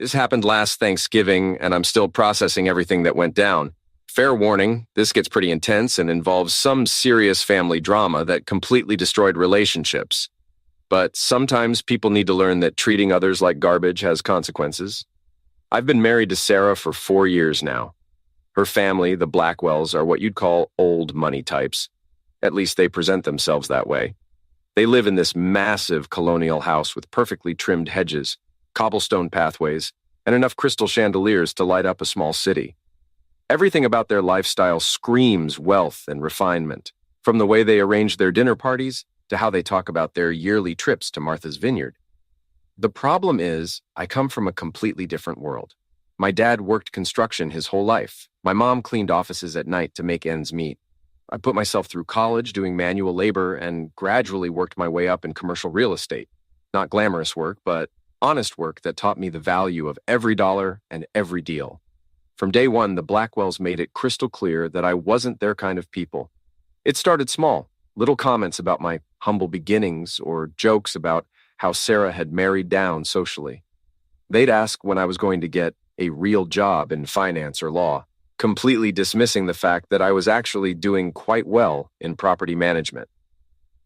This happened last Thanksgiving, and I'm still processing everything that went down. Fair warning, this gets pretty intense and involves some serious family drama that completely destroyed relationships. But sometimes people need to learn that treating others like garbage has consequences. I've been married to Sarah for 4 years now. Her family, the Blackwells, are what you'd call old money types. At least they present themselves that way. They live in this massive colonial house with perfectly trimmed hedges, cobblestone pathways, and enough crystal chandeliers to light up a small city. Everything about their lifestyle screams wealth and refinement, from the way they arrange their dinner parties to how they talk about their yearly trips to Martha's Vineyard. The problem is, I come from a completely different world. My dad worked construction his whole life. My mom cleaned offices at night to make ends meet. I put myself through college doing manual labor and gradually worked my way up in commercial real estate. Not glamorous work, but honest work that taught me the value of every dollar and every deal. From day one, the Blackwells made it crystal clear that I wasn't their kind of people. It started small, little comments about my humble beginnings or jokes about how Sarah had married down socially. They'd ask when I was going to get a real job in finance or law, completely dismissing the fact that I was actually doing quite well in property management.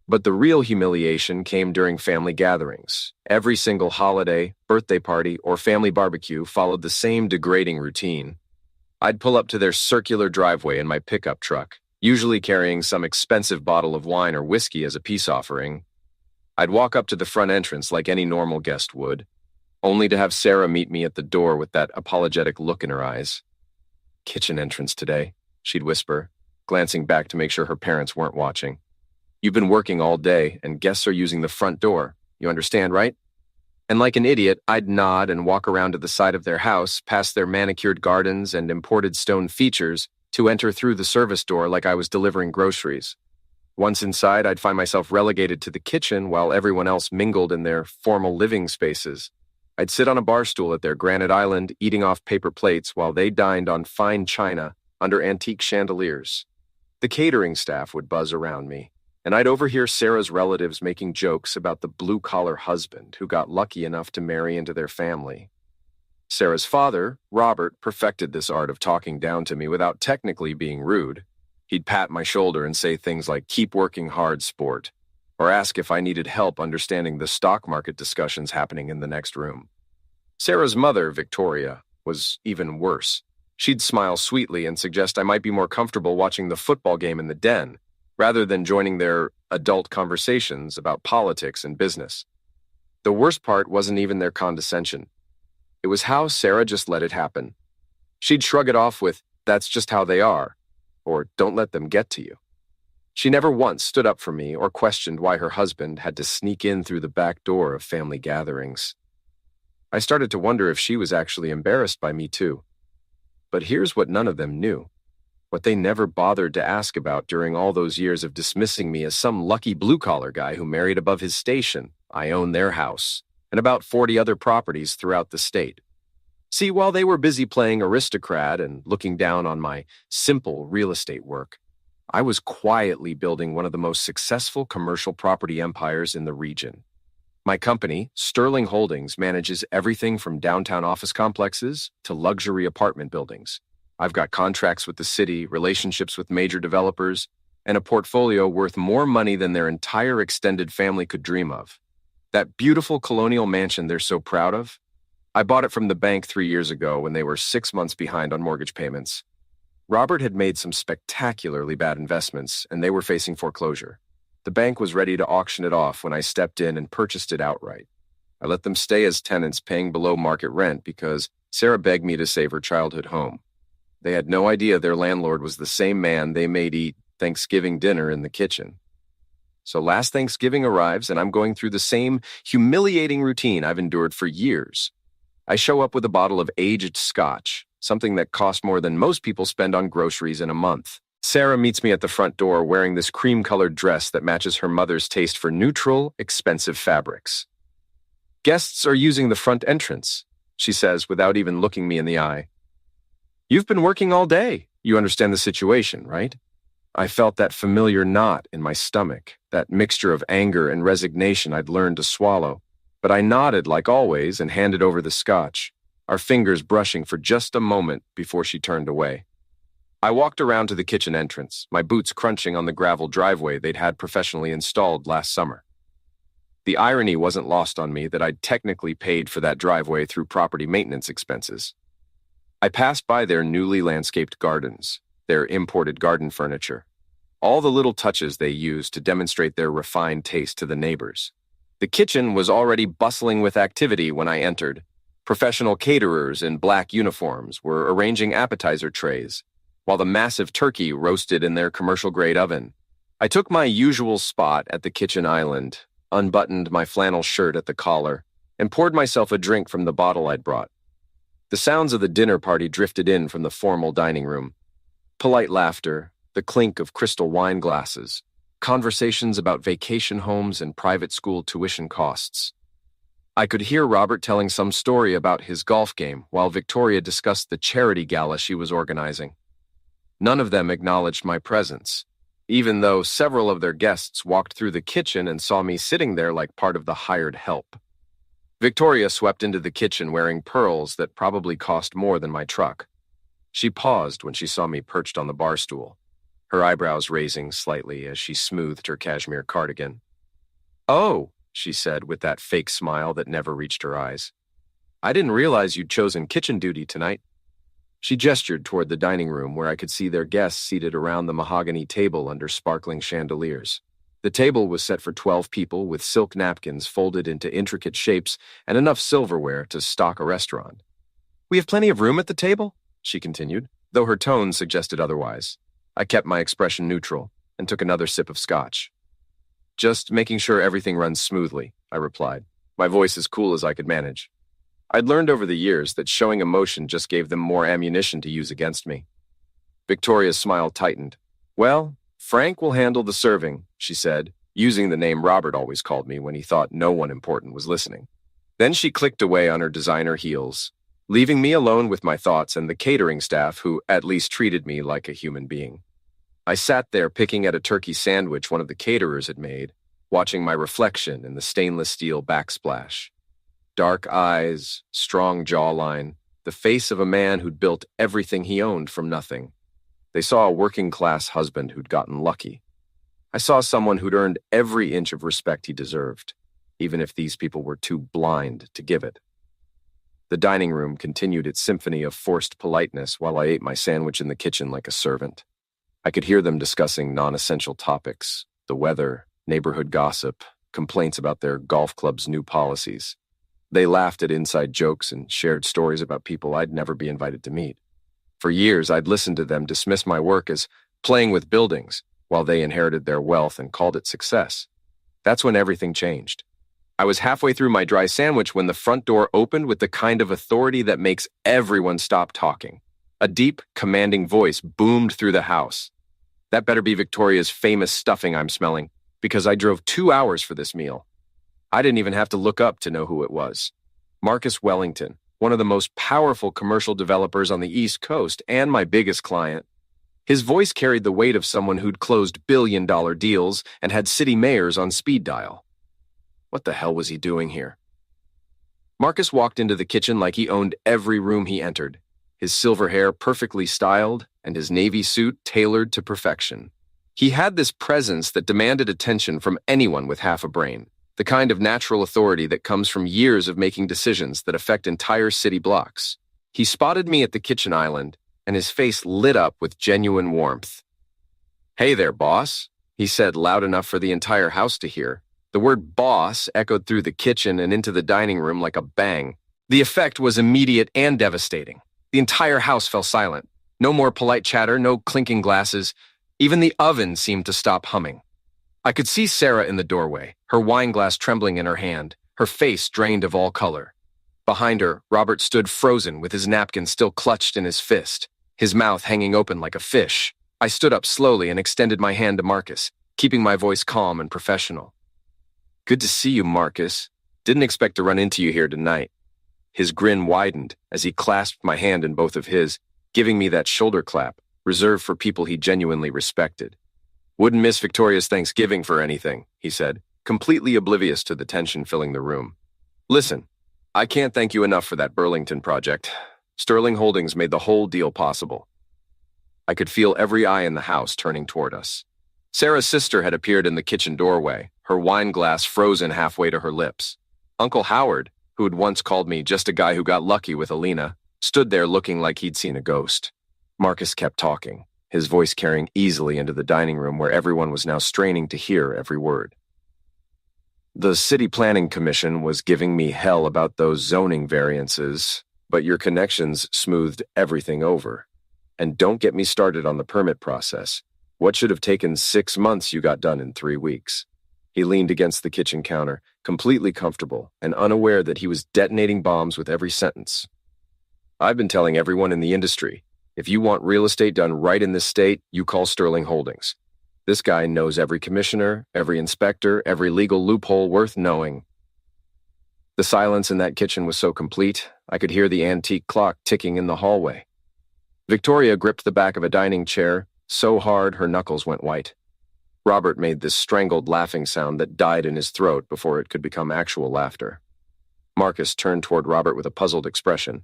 But the real humiliation came during family gatherings. Every single holiday, birthday party, or family barbecue followed the same degrading routine. I'd pull up to their circular driveway in my pickup truck, usually carrying some expensive bottle of wine or whiskey as a peace offering. I'd walk up to the front entrance like any normal guest would, only to have Sarah meet me at the door with that apologetic look in her eyes. "Kitchen entrance today," she'd whisper, glancing back to make sure her parents weren't watching. "You've been working all day, and guests are using the front door. You understand, right?" And like an idiot, I'd nod and walk around to the side of their house, past their manicured gardens and imported stone features, to enter through the service door like I was delivering groceries. Once inside, I'd find myself relegated to the kitchen while everyone else mingled in their formal living spaces. I'd sit on a bar stool at their granite island, eating off paper plates while they dined on fine china under antique chandeliers. The catering staff would buzz around me, and I'd overhear Sarah's relatives making jokes about the blue-collar husband who got lucky enough to marry into their family. Sarah's father, Robert, perfected this art of talking down to me without technically being rude. He'd pat my shoulder and say things like, "Keep working hard, sport," or ask if I needed help understanding the stock market discussions happening in the next room. Sarah's mother, Victoria, was even worse. She'd smile sweetly and suggest I might be more comfortable watching the football game in the den, rather than joining their adult conversations about politics and business. The worst part wasn't even their condescension. It was how Sarah just let it happen. She'd shrug it off with, "That's just how they are," or "Don't let them get to you." She never once stood up for me or questioned why her husband had to sneak in through the back door of family gatherings. I started to wonder if she was actually embarrassed by me too. But here's what none of them knew, what they never bothered to ask about during all those years of dismissing me as some lucky blue-collar guy who married above his station. I own their house, and about 40 other properties throughout the state. See, while they were busy playing aristocrat and looking down on my simple real estate work, I was quietly building one of the most successful commercial property empires in the region. My company, Sterling Holdings, manages everything from downtown office complexes to luxury apartment buildings. I've got contracts with the city, relationships with major developers, and a portfolio worth more money than their entire extended family could dream of. That beautiful colonial mansion they're so proud of, I bought it from the bank 3 years ago when they were 6 months behind on mortgage payments. Robert had made some spectacularly bad investments, and they were facing foreclosure. The bank was ready to auction it off when I stepped in and purchased it outright. I let them stay as tenants paying below market rent because Sarah begged me to save her childhood home. They had no idea their landlord was the same man they made eat Thanksgiving dinner in the kitchen. So last Thanksgiving arrives, and I'm going through the same humiliating routine I've endured for years. I show up with a bottle of aged scotch, something that costs more than most people spend on groceries in a month. Sarah meets me at the front door wearing this cream-colored dress that matches her mother's taste for neutral, expensive fabrics. "Guests are using the front entrance," she says without even looking me in the eye. "You've been working all day. You understand the situation, right?" I felt that familiar knot in my stomach, that mixture of anger and resignation I'd learned to swallow. But I nodded like always and handed over the scotch. our fingers brushing for just a moment before she turned away. I walked around to the kitchen entrance, my boots crunching on the gravel driveway they'd had professionally installed last summer. The irony wasn't lost on me that I'd technically paid for that driveway through property maintenance expenses. I passed by their newly landscaped gardens, their imported garden furniture, all the little touches they used to demonstrate their refined taste to the neighbors. The kitchen was already bustling with activity when I entered. Professional caterers in black uniforms were arranging appetizer trays, while the massive turkey roasted in their commercial-grade oven. I took my usual spot at the kitchen island, unbuttoned my flannel shirt at the collar, and poured myself a drink from the bottle I'd brought. The sounds of the dinner party drifted in from the formal dining room. Polite laughter, the clink of crystal wine glasses, conversations about vacation homes and private school tuition costs. I could hear Robert telling some story about his golf game while Victoria discussed the charity gala she was organizing. None of them acknowledged my presence, even though several of their guests walked through the kitchen and saw me sitting there like part of the hired help. Victoria swept into the kitchen wearing pearls that probably cost more than my truck. She paused when she saw me perched on the bar stool, her eyebrows raising slightly as she smoothed her cashmere cardigan. "Oh," she said with that fake smile that never reached her eyes. "I didn't realize you'd chosen kitchen duty tonight." She gestured toward the dining room where I could see their guests seated around the mahogany table under sparkling chandeliers. The table was set for 12 people with silk napkins folded into intricate shapes and enough silverware to stock a restaurant. "We have plenty of room at the table," she continued, though her tone suggested otherwise. I kept my expression neutral and took another sip of scotch. "Just making sure everything runs smoothly," I replied, my voice as cool as I could manage. I'd learned over the years that showing emotion just gave them more ammunition to use against me. Victoria's smile tightened. "Well, Frank will handle the serving," she said, using the name Robert always called me when he thought no one important was listening. Then she clicked away on her designer heels, leaving me alone with my thoughts and the catering staff who at least treated me like a human being. I sat there picking at a turkey sandwich one of the caterers had made, watching my reflection in the stainless steel backsplash. Dark eyes, strong jawline, the face of a man who'd built everything he owned from nothing. They saw a working-class husband who'd gotten lucky. I saw someone who'd earned every inch of respect he deserved, even if these people were too blind to give it. The dining room continued its symphony of forced politeness while I ate my sandwich in the kitchen like a servant. I could hear them discussing non-essential topics, the weather, neighborhood gossip, complaints about their golf club's new policies. They laughed at inside jokes and shared stories about people I'd never be invited to meet. For years, I'd listened to them dismiss my work as playing with buildings, while they inherited their wealth and called it success. That's when everything changed. I was halfway through my dry sandwich when the front door opened with the kind of authority that makes everyone stop talking. A deep, commanding voice boomed through the house. That better be Victoria's famous stuffing I'm smelling, because I drove 2 hours for this meal. I didn't even have to look up to know who it was. Marcus Wellington, one of the most powerful commercial developers on the East Coast and my biggest client. His voice carried the weight of someone who'd closed billion-dollar deals and had city mayors on speed dial. What the hell was he doing here? Marcus walked into the kitchen like he owned every room he entered, his silver hair perfectly styled and his navy suit tailored to perfection. He had this presence that demanded attention from anyone with half a brain. The kind of natural authority that comes from years of making decisions that affect entire city blocks. He spotted me at the kitchen island, and his face lit up with genuine warmth. "Hey there, boss," he said loud enough for the entire house to hear. The word boss echoed through the kitchen and into the dining room like a bang. The effect was immediate and devastating. The entire house fell silent. No more polite chatter, no clinking glasses. Even the oven seemed to stop humming. I could see Sarah in the doorway, her wine glass trembling in her hand, her face drained of all color. Behind her, Robert stood frozen with his napkin still clutched in his fist, his mouth hanging open like a fish. I stood up slowly and extended my hand to Marcus, keeping my voice calm and professional. "Good to see you, Marcus. Didn't expect to run into you here tonight." His grin widened as he clasped my hand in both of his, giving me that shoulder clap, reserved for people he genuinely respected. "Wouldn't miss Victoria's Thanksgiving for anything," he said, completely oblivious to the tension filling the room. "Listen, I can't thank you enough for that Burlington project. Sterling Holdings made the whole deal possible. I could feel every eye in the house turning toward us. Sarah's sister had appeared in the kitchen doorway, her wine glass frozen halfway to her lips. Uncle Howard, who had once called me just a guy who got lucky with Alina, stood there looking like he'd seen a ghost. Marcus kept talking, his voice carrying easily into the dining room where everyone was now straining to hear every word. The City Planning Commission was giving me hell about those zoning variances, but your connections smoothed everything over. And don't get me started on the permit process. What should have taken 6 months you got done in 3 weeks. He leaned against the kitchen counter, completely comfortable and unaware that he was detonating bombs with every sentence. I've been telling everyone in the industry, if you want real estate done right in this state, you call Sterling Holdings. This guy knows every commissioner, every inspector, every legal loophole worth knowing. The silence in that kitchen was so complete, I could hear the antique clock ticking in the hallway. Victoria gripped the back of a dining chair so hard her knuckles went white. Robert made this strangled laughing sound that died in his throat before it could become actual laughter. Marcus turned toward Robert with a puzzled expression.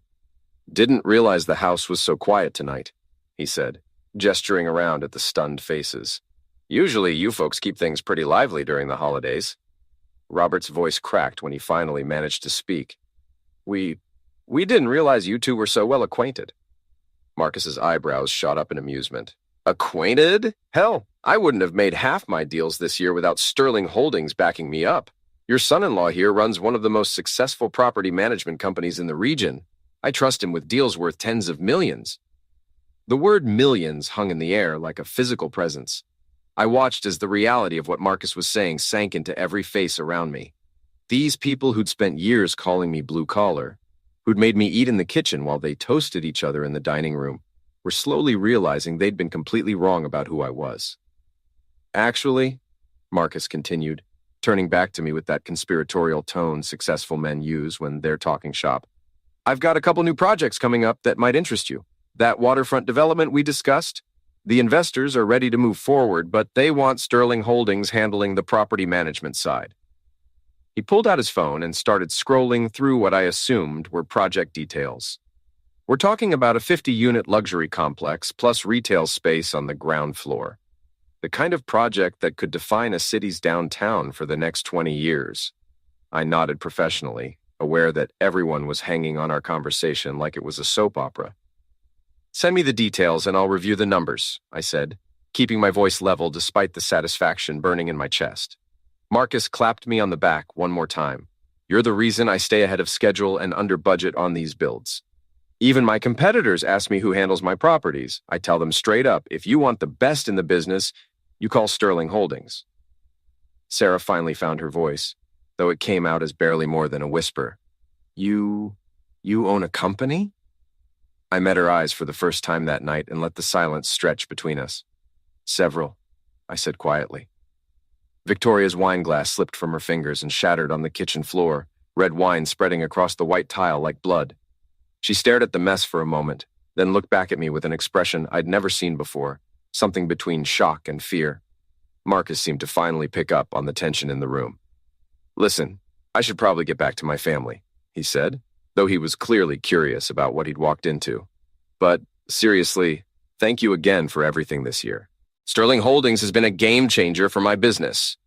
"Didn't realize the house was so quiet tonight," he said, gesturing around at the stunned faces. "Usually you folks keep things pretty lively during the holidays." Robert's voice cracked when he finally managed to speak. We didn't realize you two were so well acquainted." Marcus's eyebrows shot up in amusement. "Acquainted? Hell, I wouldn't have made half my deals this year without Sterling Holdings backing me up. Your son-in-law here runs one of the most successful property management companies in the region. I trust him with deals worth tens of millions." The word millions hung in the air like a physical presence. I watched as the reality of what Marcus was saying sank into every face around me. These people who'd spent years calling me blue-collar, who'd made me eat in the kitchen while they toasted each other in the dining room, were slowly realizing they'd been completely wrong about who I was. "Actually," Marcus continued, turning back to me with that conspiratorial tone successful men use when they're talking shop, "I've got a couple new projects coming up that might interest you. That waterfront development we discussed? The investors are ready to move forward, but they want Sterling Holdings handling the property management side." He pulled out his phone and started scrolling through what I assumed were project details. We're talking about a 50-unit luxury complex plus retail space on the ground floor. The kind of project that could define a city's downtown for the next 20 years. I nodded professionally, aware that everyone was hanging on our conversation like it was a soap opera. "Send me the details and I'll review the numbers," I said, keeping my voice level despite the satisfaction burning in my chest. Marcus clapped me on the back one more time. "You're the reason I stay ahead of schedule and under budget on these builds. Even my competitors ask me who handles my properties. I tell them straight up, if you want the best in the business, you call Sterling Holdings." Sarah finally found her voice, though it came out as barely more than a whisper. You own a company?" I met her eyes for the first time that night and let the silence stretch between us. "Several," I said quietly. Victoria's wine glass slipped from her fingers and shattered on the kitchen floor, red wine spreading across the white tile like blood. She stared at the mess for a moment, then looked back at me with an expression I'd never seen before, something between shock and fear. Marcus seemed to finally pick up on the tension in the room. "Listen, I should probably get back to my family," he said, though he was clearly curious about what he'd walked into. "But, seriously, thank you again for everything this year. Sterling Holdings has been a game changer for my business."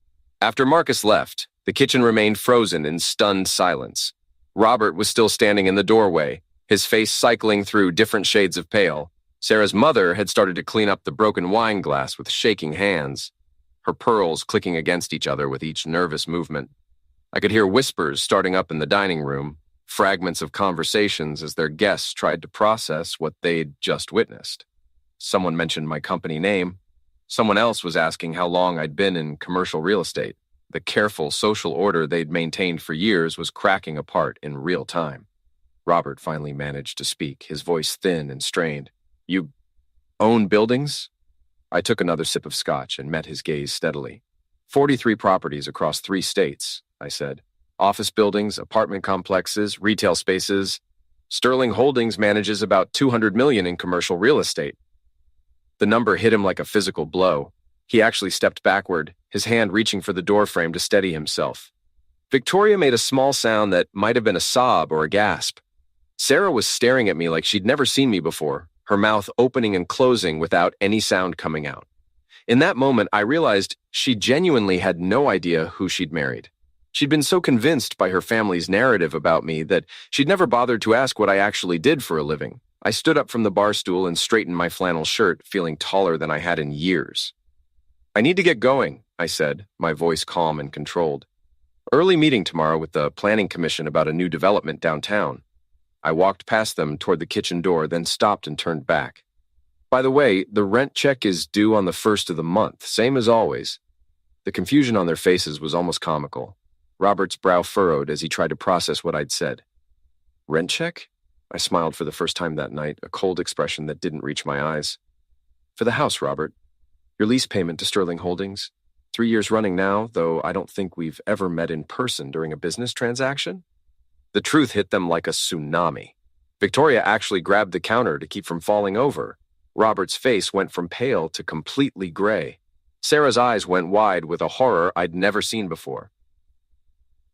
After Marcus left, the kitchen remained frozen in stunned silence. Robert was still standing in the doorway, his face cycling through different shades of pale. Sarah's mother had started to clean up the broken wine glass with shaking hands, her pearls clicking against each other with each nervous movement. I could hear whispers starting up in the dining room, fragments of conversations as their guests tried to process what they'd just witnessed. Someone mentioned my company name. Someone else was asking how long I'd been in commercial real estate. The careful social order they'd maintained for years was cracking apart in real time. Robert finally managed to speak, his voice thin and strained. "You own buildings?" I took another sip of scotch and met his gaze steadily. 43 properties across 3 states, I said. Office buildings, apartment complexes, retail spaces. Sterling Holdings manages about $200 million in commercial real estate. The number hit him like a physical blow. He actually stepped backward, his hand reaching for the doorframe to steady himself. Victoria made a small sound that might have been a sob or a gasp. Sarah was staring at me like she'd never seen me before, her mouth opening and closing without any sound coming out. In that moment, I realized she genuinely had no idea who she'd married. She'd been so convinced by her family's narrative about me that she'd never bothered to ask what I actually did for a living. I stood up from the bar stool and straightened my flannel shirt, feeling taller than I had in years. "I need to get going," I said, my voice calm and controlled. "Early meeting tomorrow with the Planning Commission about a new development downtown." I walked past them toward the kitchen door, then stopped and turned back. "By the way, the rent check is due on the 1st of the month, same as always." The confusion on their faces was almost comical. Robert's brow furrowed as he tried to process what I'd said. "Rent check?" I smiled for the first time that night, a cold expression that didn't reach my eyes. "For the house, Robert. Your lease payment to Sterling Holdings. 3 years running now, though I don't think we've ever met in person during a business transaction." The truth hit them like a tsunami. Victoria actually grabbed the counter to keep from falling over. Robert's face went from pale to completely gray. Sarah's eyes went wide with a horror I'd never seen before.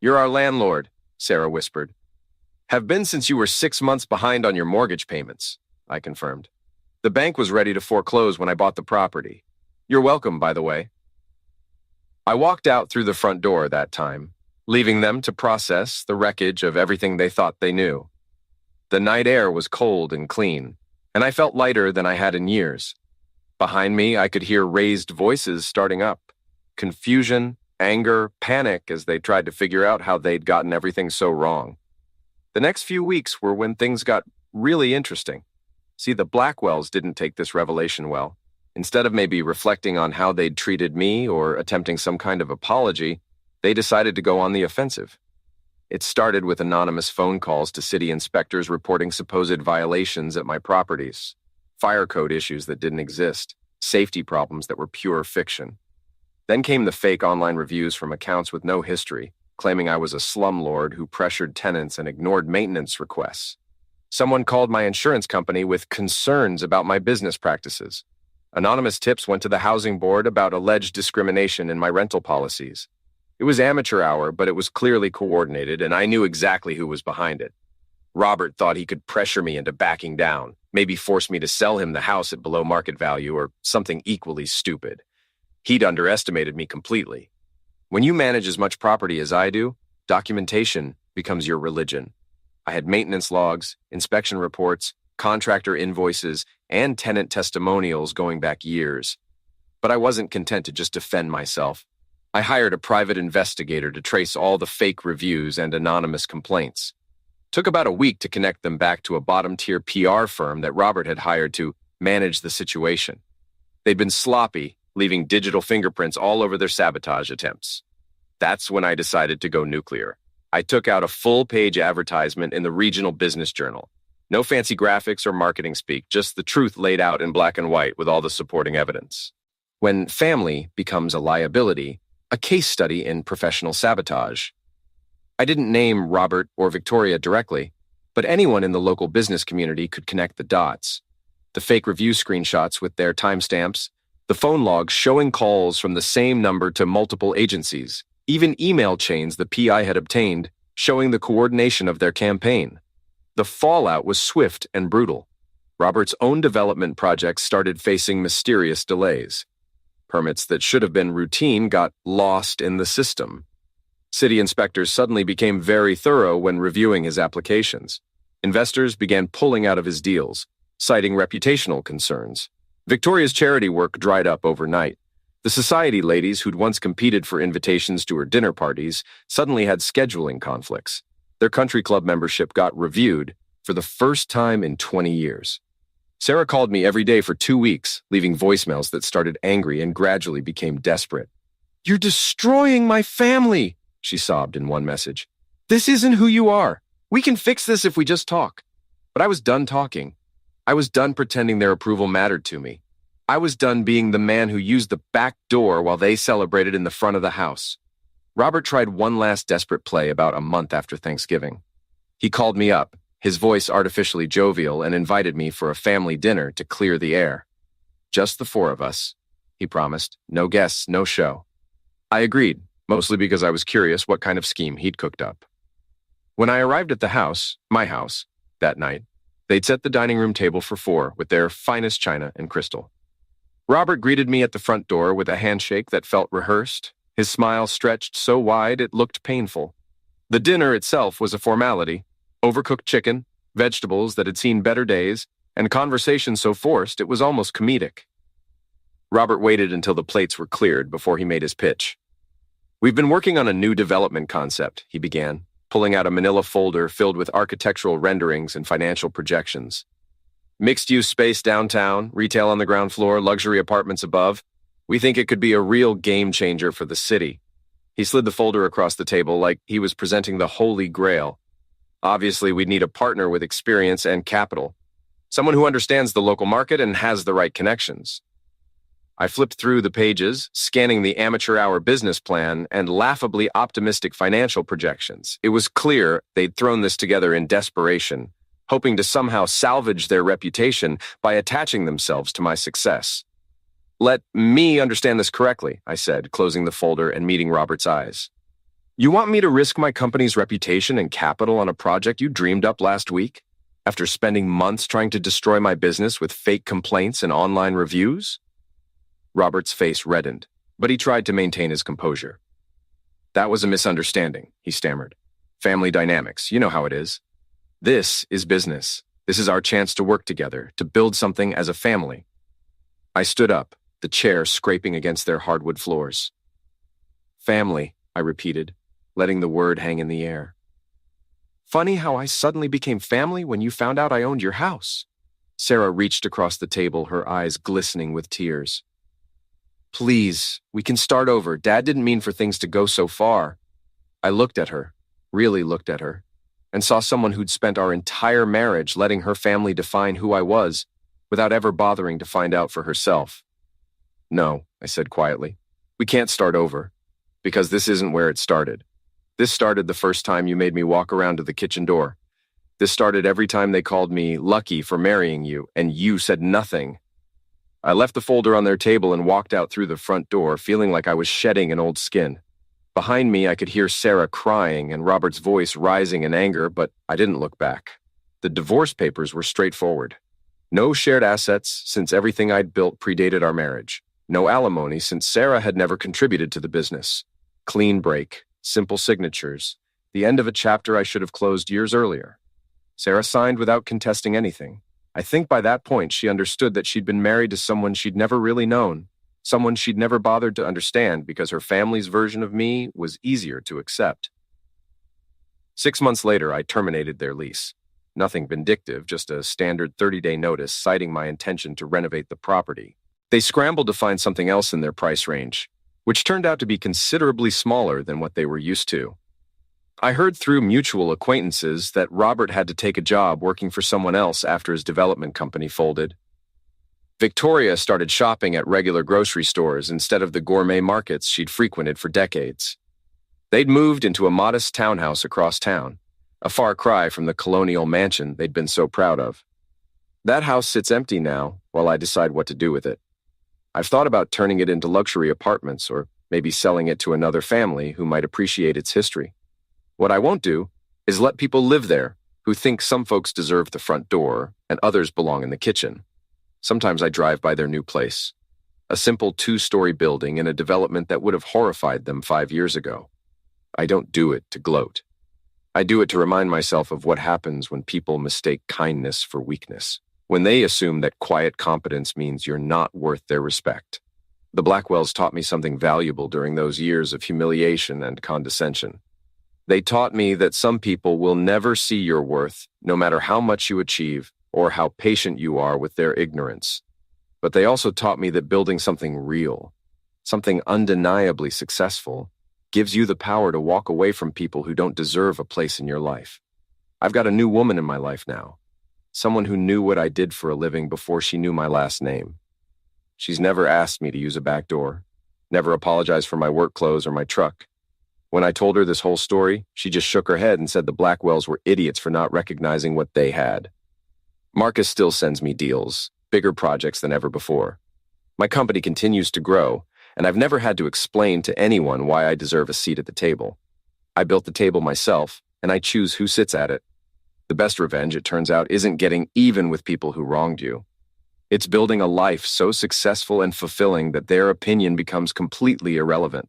"You're our landlord," Sarah whispered. "Have been since you were 6 months behind on your mortgage payments," I confirmed. "The bank was ready to foreclose when I bought the property. You're welcome, by the way." I walked out through the front door that time, leaving them to process the wreckage of everything they thought they knew. The night air was cold and clean, and I felt lighter than I had in years. Behind me, I could hear raised voices starting up. Confusion, anger, panic as they tried to figure out how they'd gotten everything so wrong. The next few weeks were when things got really interesting. See, the Blackwells didn't take this revelation well. Instead of maybe reflecting on how they'd treated me or attempting some kind of apology, they decided to go on the offensive. It started with anonymous phone calls to city inspectors reporting supposed violations at my properties, fire code issues that didn't exist, safety problems that were pure fiction. Then came the fake online reviews from accounts with no history, claiming I was a slumlord who pressured tenants and ignored maintenance requests. Someone called my insurance company with concerns about my business practices. Anonymous tips went to the housing board about alleged discrimination in my rental policies. It was amateur hour, but it was clearly coordinated, and I knew exactly who was behind it. Robert thought he could pressure me into backing down, maybe force me to sell him the house at below market value or something equally stupid. He'd underestimated me completely. When you manage as much property as I do, documentation becomes your religion. I had maintenance logs, inspection reports, contractor invoices, and tenant testimonials going back years. But I wasn't content to just defend myself. I hired a private investigator to trace all the fake reviews and anonymous complaints. Took about a week to connect them back to a bottom-tier PR firm that Robert had hired to manage the situation. They'd been sloppy, leaving digital fingerprints all over their sabotage attempts. That's when I decided to go nuclear. I took out a full-page advertisement in the regional business journal. No fancy graphics or marketing speak, just the truth laid out in black and white with all the supporting evidence. When family becomes a liability, a case study in professional sabotage. I didn't name Robert or Victoria directly, but anyone in the local business community could connect the dots. The fake review screenshots with their timestamps, the phone logs showing calls from the same number to multiple agencies, even email chains the PI had obtained showing the coordination of their campaign. The fallout was swift and brutal. Robert's own development projects started facing mysterious delays. Permits that should have been routine got lost in the system. City inspectors suddenly became very thorough when reviewing his applications. Investors began pulling out of his deals, citing reputational concerns. Victoria's charity work dried up overnight. The society ladies who'd once competed for invitations to her dinner parties suddenly had scheduling conflicts. Their country club membership got reviewed for the first time in 20 years. Sarah called me every day for 2 weeks, leaving voicemails that started angry and gradually became desperate. "You're destroying my family," she sobbed in one message. "This isn't who you are. We can fix this if we just talk." But I was done talking. I was done pretending their approval mattered to me. I was done being the man who used the back door while they celebrated in the front of the house. Robert tried one last desperate play about a month after Thanksgiving. He called me up, his voice artificially jovial, and invited me for a family dinner to clear the air. Just the 4 of us, he promised. No guests, no show. I agreed, mostly because I was curious what kind of scheme he'd cooked up. When I arrived at the house, my house, that night, they'd set the dining room table for four with their finest china and crystal. Robert greeted me at the front door with a handshake that felt rehearsed, his smile stretched so wide it looked painful. The dinner itself was a formality: overcooked chicken, vegetables that had seen better days, and conversation so forced it was almost comedic. Robert waited until the plates were cleared before he made his pitch. "We've been working on a new development concept," he began, pulling out a manila folder filled with architectural renderings and financial projections. "Mixed-use space downtown, retail on the ground floor, luxury apartments above. We think it could be a real game changer for the city." He slid the folder across the table like he was presenting the Holy Grail. "Obviously, we'd need a partner with experience and capital, someone who understands the local market and has the right connections." I flipped through the pages, scanning the amateur hour business plan and laughably optimistic financial projections. It was clear they'd thrown this together in desperation, hoping to somehow salvage their reputation by attaching themselves to my success. "Let me understand this correctly," I said, closing the folder and meeting Robert's eyes. "You want me to risk my company's reputation and capital on a project you dreamed up last week, after spending months trying to destroy my business with fake complaints and online reviews?" Robert's face reddened, but he tried to maintain his composure. "That was a misunderstanding," he stammered. "Family dynamics, you know how it is. This is business. This is our chance to work together, to build something as a family." I stood up, the chair scraping against their hardwood floors. "Family," I repeated, letting the word hang in the air. "Funny how I suddenly became family when you found out I owned your house." Sarah reached across the table, her eyes glistening with tears. "Please, we can start over. Dad didn't mean for things to go so far." I looked at her, really looked at her, and saw someone who'd spent our entire marriage letting her family define who I was, without ever bothering to find out for herself. "No," I said quietly, "we can't start over, because this isn't where it started. This started the first time you made me walk around to the kitchen door. This started every time they called me lucky for marrying you, and you said nothing." I left the folder on their table and walked out through the front door, feeling like I was shedding an old skin. Behind me, I could hear Sarah crying and Robert's voice rising in anger, but I didn't look back. The divorce papers were straightforward. No shared assets, since everything I'd built predated our marriage. No alimony, since Sarah had never contributed to the business. Clean break, simple signatures, the end of a chapter I should have closed years earlier. Sarah signed without contesting anything. I think by that point she understood that she'd been married to someone she'd never really known, someone she'd never bothered to understand because her family's version of me was easier to accept. 6 months later, I terminated their lease. Nothing vindictive, just a standard 30-day notice citing my intention to renovate the property. They scrambled to find something else in their price range, which turned out to be considerably smaller than what they were used to. I heard through mutual acquaintances that Robert had to take a job working for someone else after his development company folded. Victoria started shopping at regular grocery stores instead of the gourmet markets she'd frequented for decades. They'd moved into a modest townhouse across town, a far cry from the colonial mansion they'd been so proud of. That house sits empty now while I decide what to do with it. I've thought about turning it into luxury apartments or maybe selling it to another family who might appreciate its history. What I won't do is let people live there who think some folks deserve the front door and others belong in the kitchen. Sometimes I drive by their new place, a simple 2-story building in a development that would have horrified them 5 years ago. I don't do it to gloat. I do it to remind myself of what happens when people mistake kindness for weakness, when they assume that quiet competence means you're not worth their respect. The Blackwells taught me something valuable during those years of humiliation and condescension. They taught me that some people will never see your worth, no matter how much you achieve or how patient you are with their ignorance. But they also taught me that building something real, something undeniably successful, gives you the power to walk away from people who don't deserve a place in your life. I've got a new woman in my life now, someone who knew what I did for a living before she knew my last name. She's never asked me to use a back door, never apologized for my work clothes or my truck. When I told her this whole story, she just shook her head and said the Blackwells were idiots for not recognizing what they had. Marcus still sends me deals, bigger projects than ever before. My company continues to grow, and I've never had to explain to anyone why I deserve a seat at the table. I built the table myself, and I choose who sits at it. The best revenge, it turns out, isn't getting even with people who wronged you. It's building a life so successful and fulfilling that their opinion becomes completely irrelevant.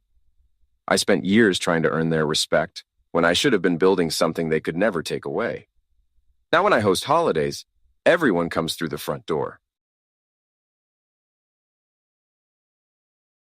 I spent years trying to earn their respect when I should have been building something they could never take away. Now when I host holidays, everyone comes through the front door.